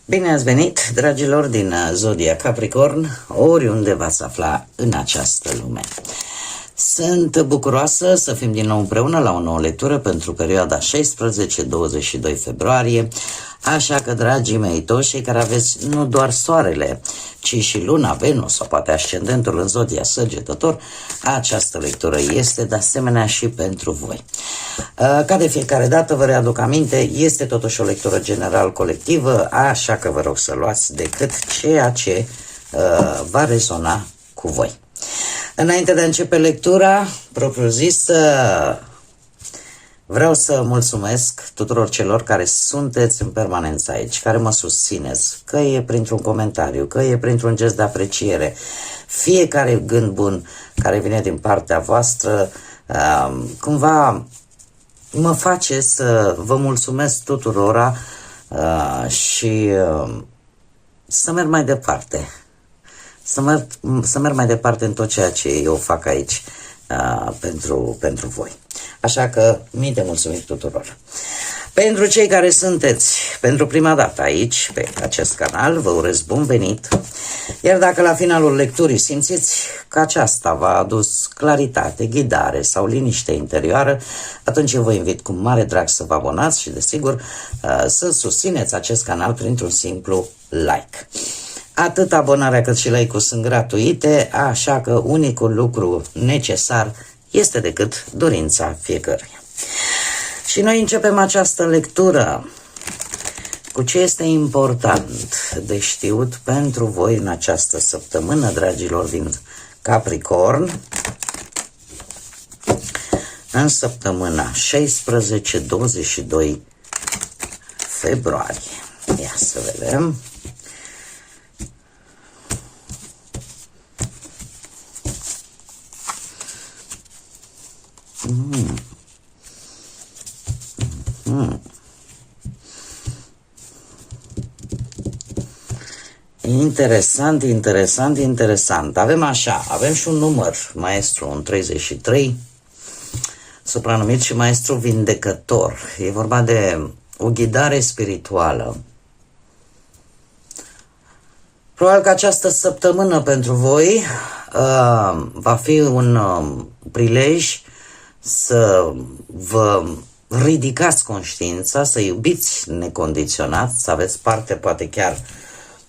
Bine ați venit, dragilor din Zodia Capricorn, oriunde v-ați afla în această lume. Sunt bucuroasă să fim din nou împreună la o nouă lectură pentru perioada 16-22 februarie, așa că, dragii mei, toți cei care aveți nu doar soarele, ci și luna, Venus sau poate ascendentul în Zodia Săgetător, această lectură este de asemenea și pentru voi. Ca de fiecare dată vă readuc aminte, este totuși o lectură general colectivă, așa că vă rog să luați decât ceea ce va rezona cu voi. Înainte de a începe lectura propriu-zisă, vreau să mulțumesc tuturor celor care sunteți în permanență aici, care mă susțineți, că e printr-un comentariu, că e printr-un gest de apreciere. Fiecare gând bun care vine din partea voastră, cumva mă face să vă mulțumesc tuturora și să merg mai departe. Să merg mai departe în tot ceea ce eu fac aici pentru voi. Așa că mii de mulțumiri tuturor. Pentru cei care sunteți pentru prima dată aici, pe acest canal, vă urez bun venit. Iar dacă la finalul lecturii simțiți că aceasta v-a adus claritate, ghidare sau liniște interioară, atunci eu vă invit cu mare drag să vă abonați și, desigur, să susțineți acest canal printr-un simplu like. Atât abonarea cât și like-ul sunt gratuite, așa că unicul lucru necesar este decât dorința fiecăruia. Și noi începem această lectură cu ce este important de știut pentru voi în această săptămână, dragilor din Capricorn, în săptămâna 16-22 februarie. Ia să vedem. Interesant. Avem și un număr, maestru, un 33, supranumit și maestru vindecător. E vorba de o ghidare spirituală. Probabil că această săptămână pentru voi va fi un prilej să vă ridicați conștiința, să iubiți necondiționat, să aveți parte poate chiar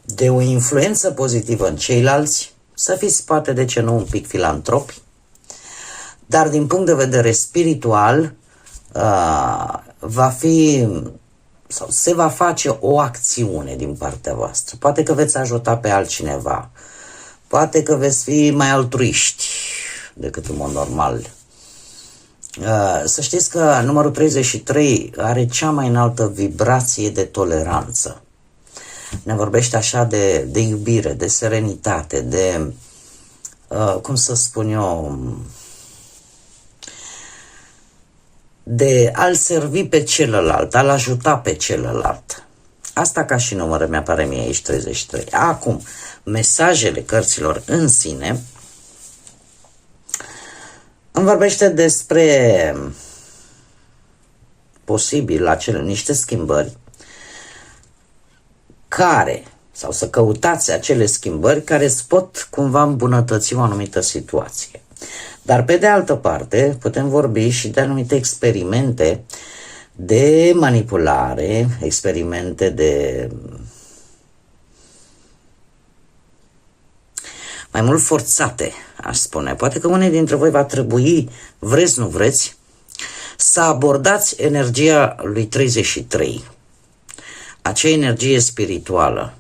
de o influență pozitivă în ceilalți, să fiți poate de ce nu un pic filantropi, dar din punct de vedere spiritual va fi sau se va face o acțiune din partea voastră. Poate că veți ajuta pe altcineva, poate că veți fi mai altruiști decât în mod normal. Să știți că numărul 33 are cea mai înaltă vibrație de toleranță. Ne vorbește așa de iubire, de serenitate, de, cum să spun eu, de a-l servi pe celălalt, a-l ajuta pe celălalt. Asta ca și număr mi-apare mie aici 33. Acum, mesajele cărților în sine îmi vorbește despre posibil niște schimbări care, sau să căutați acele schimbări care îți pot cumva îmbunătăți o anumită situație. Dar pe de altă parte putem vorbi și de anumite experimente de manipulare, experimente de mai mult forțate, aș spune. Poate că unii dintre voi va trebui, vreți, nu vreți, să abordați energia lui 33, acea energie spirituală.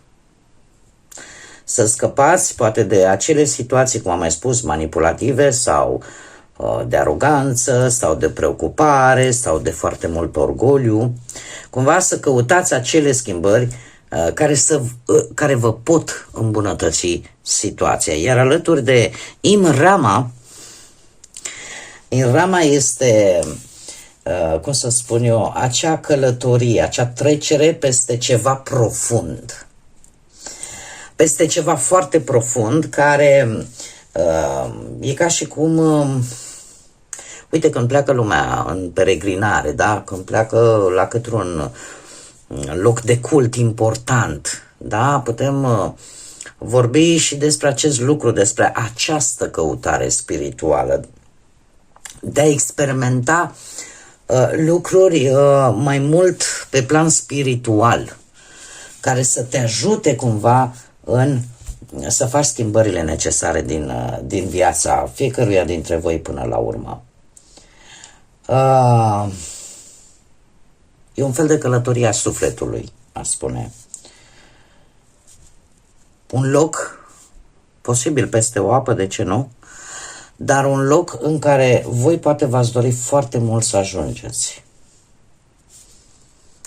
Să scăpați poate de acele situații, cum am mai spus, manipulative sau de aroganță sau de preocupare sau de foarte mult orgoliu. Cumva să căutați acele schimbări care vă pot îmbunătăți situația. Iar alături de Imrama este, cum să spun eu, acea călătorie, acea trecere peste ceva profund. Peste ceva foarte profund care e ca și cum, uite, când pleacă lumea în peregrinare, da? Când pleacă la către un loc de cult important, da? Putem vorbi și despre acest lucru, despre această căutare spirituală, de a experimenta lucruri mai mult pe plan spiritual, care să te ajute cumva să faci schimbările necesare din viața fiecăruia dintre voi până la urmă. E un fel de călătorie a sufletului, aș spune. Un loc, posibil peste o apă, de ce nu? Dar un loc în care voi poate v-ați dori foarte mult să ajungeți.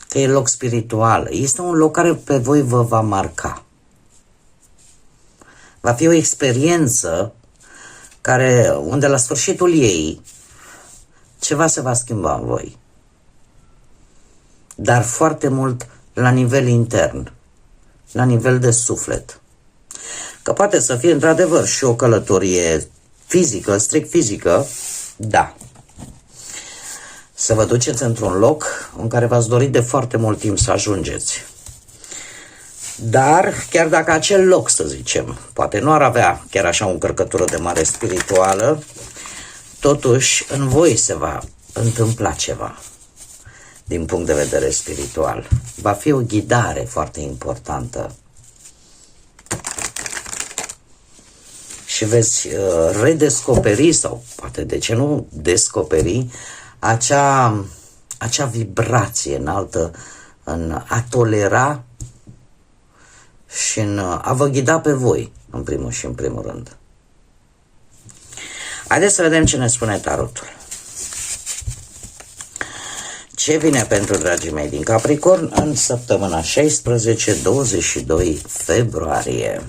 Că e loc spiritual. Este un loc care pe voi vă va marca. Va fi o experiență unde la sfârșitul ei ceva se va schimba în voi. Dar foarte mult la nivel intern, la nivel de suflet. Că poate să fie într-adevăr și o călătorie fizică, strict fizică, da. Să vă duceți într-un loc în care v-ați dorit de foarte mult timp să ajungeți. Dar, chiar dacă acel loc, să zicem, poate nu ar avea chiar așa o încărcătură de mare spirituală, totuși în voi se va întâmpla ceva din punct de vedere spiritual. Va fi o ghidare foarte importantă. Și veți redescoperi, sau poate de ce nu descoperi, acea vibrație înaltă în a tolera și în a vă ghida pe voi, în primul și în primul rând. Haideți să vedem ce ne spune tarotul. Ce vine pentru dragii mei din Capricorn în săptămâna 16-22 februarie?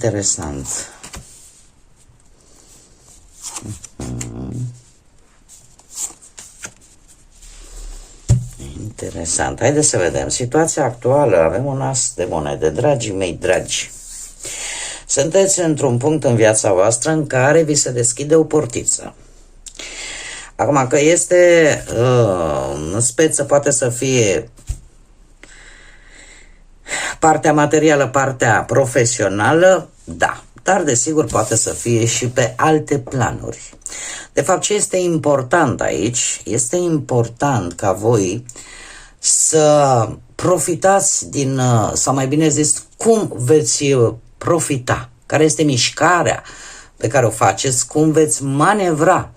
Interesant. Interesant. Haideți să vedem. Situația actuală. Avem un as de monede. Dragii mei dragi, sunteți într-un punct în viața voastră în care vi se deschide o portiță. Acum că este în speță, poate să fie partea materială, partea profesională, da, dar desigur poate să fie și pe alte planuri. De fapt, ce este important aici? Este important ca voi să profitați sau mai bine zis, cum veți profita, care este mișcarea pe care o faceți, cum veți manevra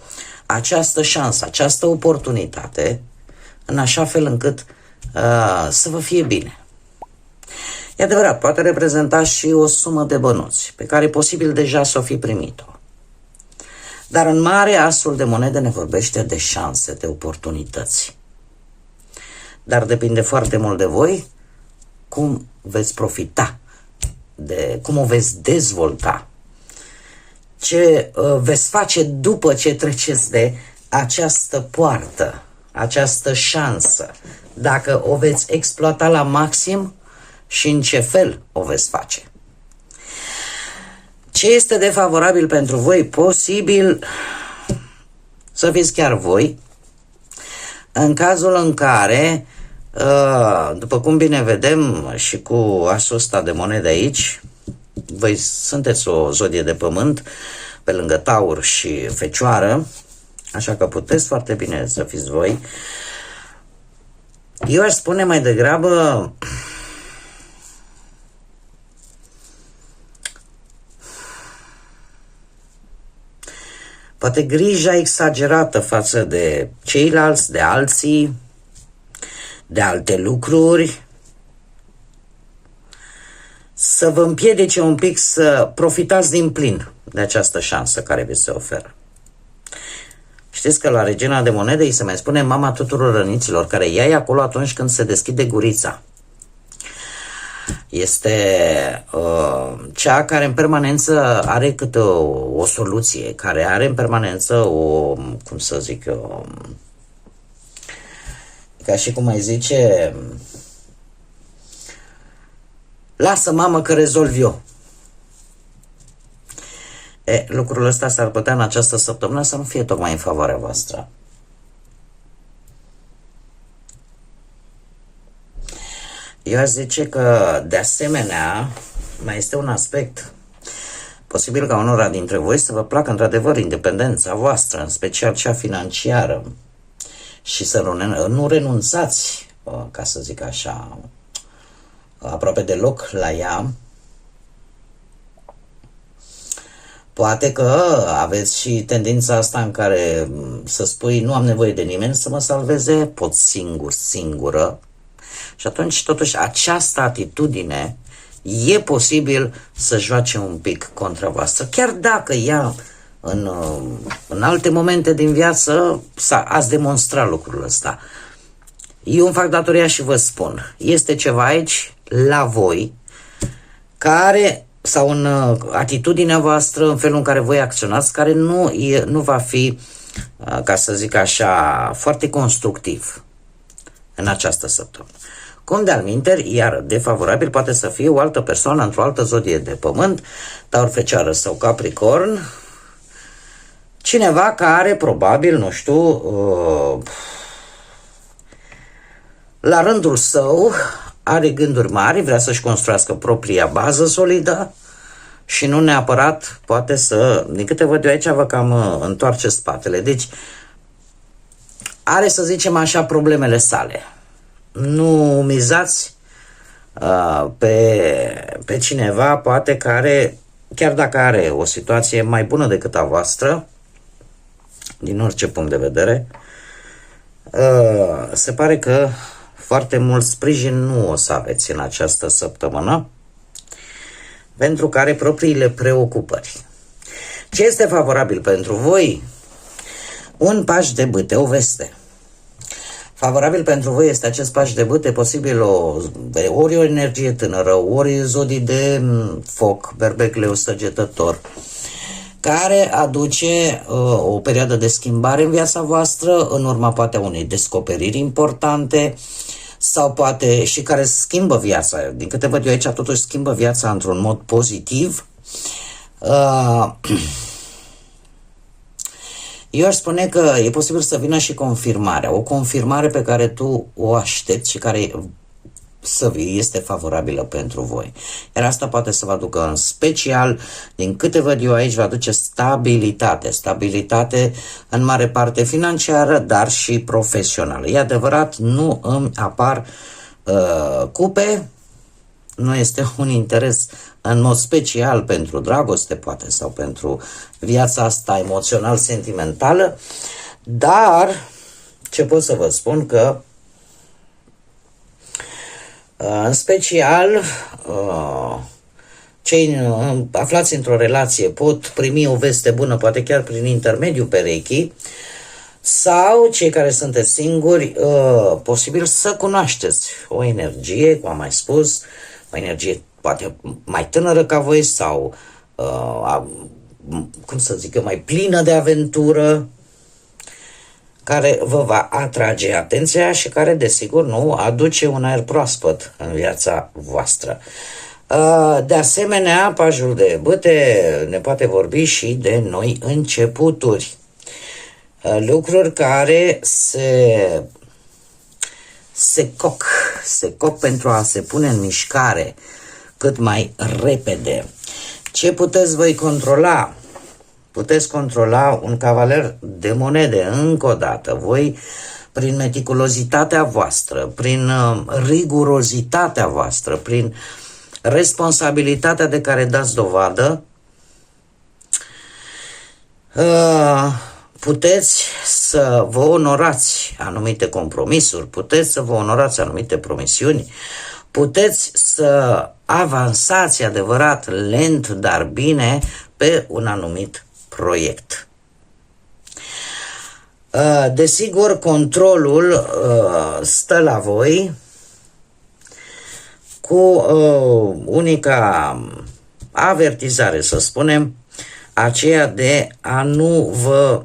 această șansă, această oportunitate, în așa fel încât să vă fie bine. E adevărat, poate reprezenta și o sumă de bănuți, pe care e posibil deja să o fi primit-o. Dar în mare, asul de monede ne vorbește de șanse, de oportunități. Dar depinde foarte mult de voi cum veți profita, de cum o veți dezvolta, ce veți face după ce treceți de această poartă, această șansă, dacă o veți exploata la maxim și în ce fel o veți face. Ce este defavorabil pentru voi? Posibil să fiți chiar voi, în cazul în care, după cum bine vedem și cu asul ăsta de monede aici, voi sunteți o zodie de pământ, pe lângă Taur și Fecioară, așa că puteți foarte bine să fiți voi. Eu aș spune mai degrabă poate grija exagerată față de ceilalți, de alții, de alte lucruri, să vă împiedice un pic să profitați din plin de această șansă care vi se oferă. Știți că la Regina de Monede îi se mai spune mama tuturor răniților, care ia acolo atunci când se deschide gurița. Este cea care în permanență are câte o soluție, care are în permanență cum să zic eu, ca și cum mai zice, lasă mamă că rezolv eu. Lucrul ăsta s-ar putea în această săptămână să nu fie tocmai în favoarea voastră. Eu aș zice că, de asemenea, mai este un aspect. Posibil ca unora dintre voi să vă placă într-adevăr independența voastră, în special cea financiară, și să nu renunțați, ca să zic așa, aproape deloc la ea. Poate că aveți și tendința asta în care să spui nu am nevoie de nimeni să mă salveze, pot singură. Și atunci, totuși, această atitudine e posibil să joace un pic contra voastră. Chiar dacă ea, în alte momente din viață, ați demonstrat lucrul ăsta. Eu îmi fac datoria și vă spun, este ceva aici, la voi, care, sau în atitudinea voastră, în felul în care voi acționați, care nu va fi, ca să zic așa, foarte constructiv în această săptămână. Cum de-al minteri, iar defavorabil poate să fie o altă persoană într-o altă zodie de pământ, Taur, Fecioară sau Capricorn, cineva care probabil, nu știu, la rândul său are gânduri mari, vrea să-și construiască propria bază solidă și nu neapărat poate să, din câte văd eu aici, vă cam întoarce spatele. Deci are, să zicem așa, problemele sale. Nu mizați pe cineva, poate, care, chiar dacă are o situație mai bună decât a voastră, din orice punct de vedere, se pare că foarte mult sprijin nu o să aveți în această săptămână, pentru că are propriile preocupări. Ce este favorabil pentru voi? Un paș de bâte, o veste. Favorabil pentru voi este acest paș de bâte, posibil ori o energie tânără, ori zodii de foc, berbec, leu, săgetător, care aduce o perioadă de schimbare în viața voastră, în urma poate unei descoperiri importante, sau poate și care schimbă viața. Din câte văd eu aici, totuși schimbă viața într-un mod pozitiv. Eu aș spune că e posibil să vină și confirmarea. O confirmare pe care tu o aștepți și care este favorabilă pentru voi. Iar asta poate să vă aducă în special, din câte văd eu aici, vă aduce stabilitate. Stabilitate în mare parte financiară, dar și profesională. E adevărat, nu îmi apar cupe, nu este un interes în mod special pentru dragoste, poate, sau pentru viața asta emoțional-sentimentală, dar ce pot să vă spun că în special cei aflați într-o relație pot primi o veste bună, poate chiar prin intermediul perechii, sau cei care sunteți singuri, posibil să cunoașteți o energie, cum am mai spus, o energie poate mai tânără ca voi sau, cum să zic eu, mai plină de aventură, care vă va atrage atenția și care, desigur, nu aduce un aer proaspăt în viața voastră. De asemenea, pajul de bâte ne poate vorbi și de noi începuturi. Lucruri care se coc pentru a se pune în mișcare cât mai repede. Ce puteți voi controla? Puteți controla un cavaler de monede, încă o dată. Voi, prin meticulozitatea voastră, prin rigurozitatea voastră, prin responsabilitatea de care dați dovadă, puteți să vă onorați anumite compromisuri, puteți să vă onorați anumite promisiuni, puteți să avansați, adevărat, lent, dar bine, pe un anumit proiect. Desigur, controlul stă la voi, cu unica avertizare, să spunem, aceea de a nu vă,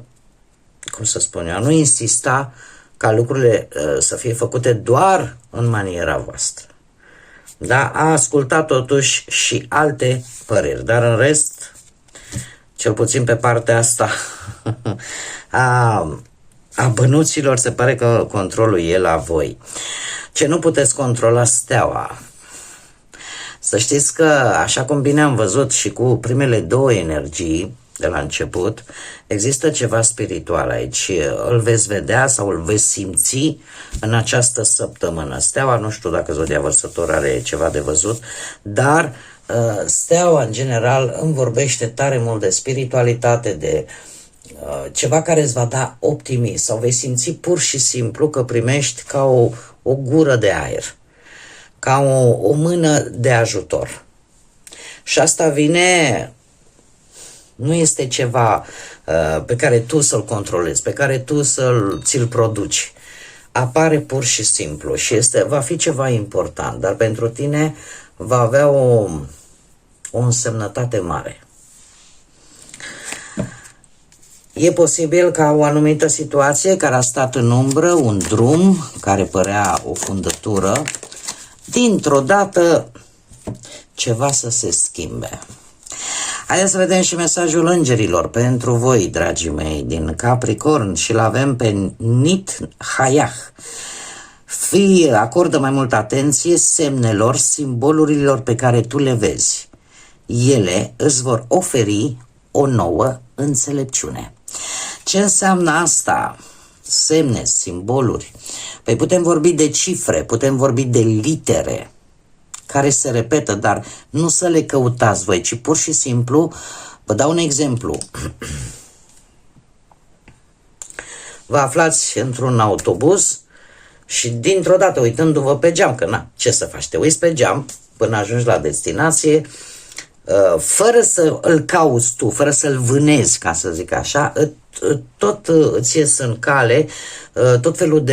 cum să spun eu, a nu insista ca lucrurile să fie făcute doar în maniera voastră. Da? A ascultat totuși și alte păreri, dar în rest, cel puțin pe partea asta a bănuților, se pare că controlul e la voi. Ce nu puteți controla, steaua. Să știți că, așa cum bine am văzut și cu primele două energii de la început, există ceva spiritual aici. Îl veți vedea sau îl veți simți în această săptămână. Steaua, nu știu dacă Zodia Vărsător are ceva de văzut, dar steaua, în general, îmi vorbește tare mult de spiritualitate, de ceva care îți va da optimism, sau vei simți pur și simplu că primești ca o gură de aer, ca o mână de ajutor. Și asta vine, nu este ceva pe care tu să-l controlezi, pe care tu ți-l produci. Apare pur și simplu și va fi ceva important, dar pentru tine va avea o însemnătate mare. E posibil ca o anumită situație care a stat în umbră, un drum care părea o fundătură, dintr-o dată ceva să se schimbe. Haideți să vedem și mesajul îngerilor pentru voi, dragii mei, din Capricorn, și l-avem pe Nit Hayah. Acordă mai multă atenție semnelor, simbolurilor pe care tu le vezi. Ele îți vor oferi o nouă înțelepciune. Ce înseamnă asta? Semne, simboluri. Păi putem vorbi de cifre, putem vorbi de litere care se repetă, dar nu să le căutați voi, ci pur și simplu, vă dau un exemplu. Vă aflați într-un autobuz și dintr-o dată, uitându-vă pe geam, că na, ce să faci, te uiți pe geam până ajungi la destinație, fără să îl cauți tu, fără să-l vânezi, ca să zic așa, tot îți ies în cale tot felul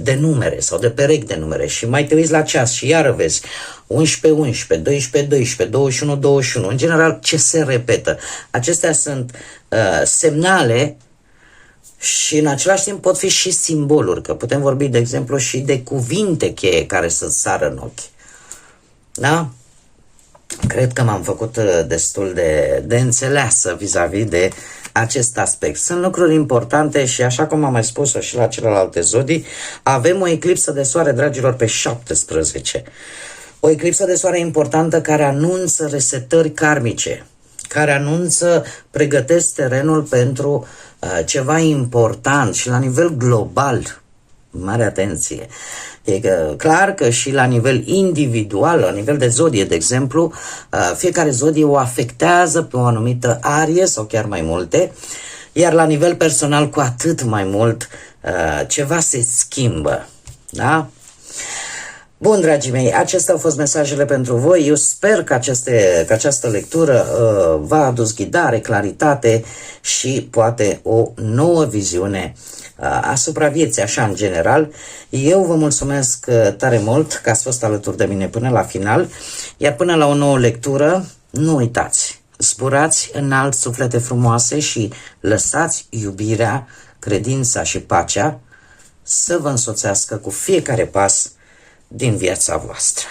de numere sau de perechi de numere și mai te uiți la ceas și iară vezi 11, 11, 12, 12, 21, 21, în general ce se repetă. Acestea sunt semnale și în același timp pot fi și simboluri, că putem vorbi de exemplu și de cuvinte cheie care să-ți sară în ochi. Da? Cred că m-am făcut destul de înțeleasă vis-a-vis de acest aspect. Sunt lucruri importante și, așa cum am mai spus-o și la celelalte zodii, avem o eclipsă de soare, dragilor, pe 17. O eclipsă de soare importantă care anunță resetări karmice, care anunță, pregătesc terenul pentru ceva important și la nivel global. Mare atenție! E clar că și la nivel individual, la nivel de zodie, de exemplu, fiecare zodie o afectează pe o anumită arie sau chiar mai multe, iar la nivel personal cu atât mai mult ceva se schimbă. Da? Bun, dragii mei, acestea au fost mesajele pentru voi. Eu sper că această lectură v-a adus ghidare, claritate și poate o nouă viziune asupra vieții, așa în general. Eu vă mulțumesc tare mult că ați fost alături de mine până la final, iar până la o nouă lectură, nu uitați, zburați înalt, suflete frumoase, și lăsați iubirea, credința și pacea să vă însoțească cu fiecare pas din viața voastră.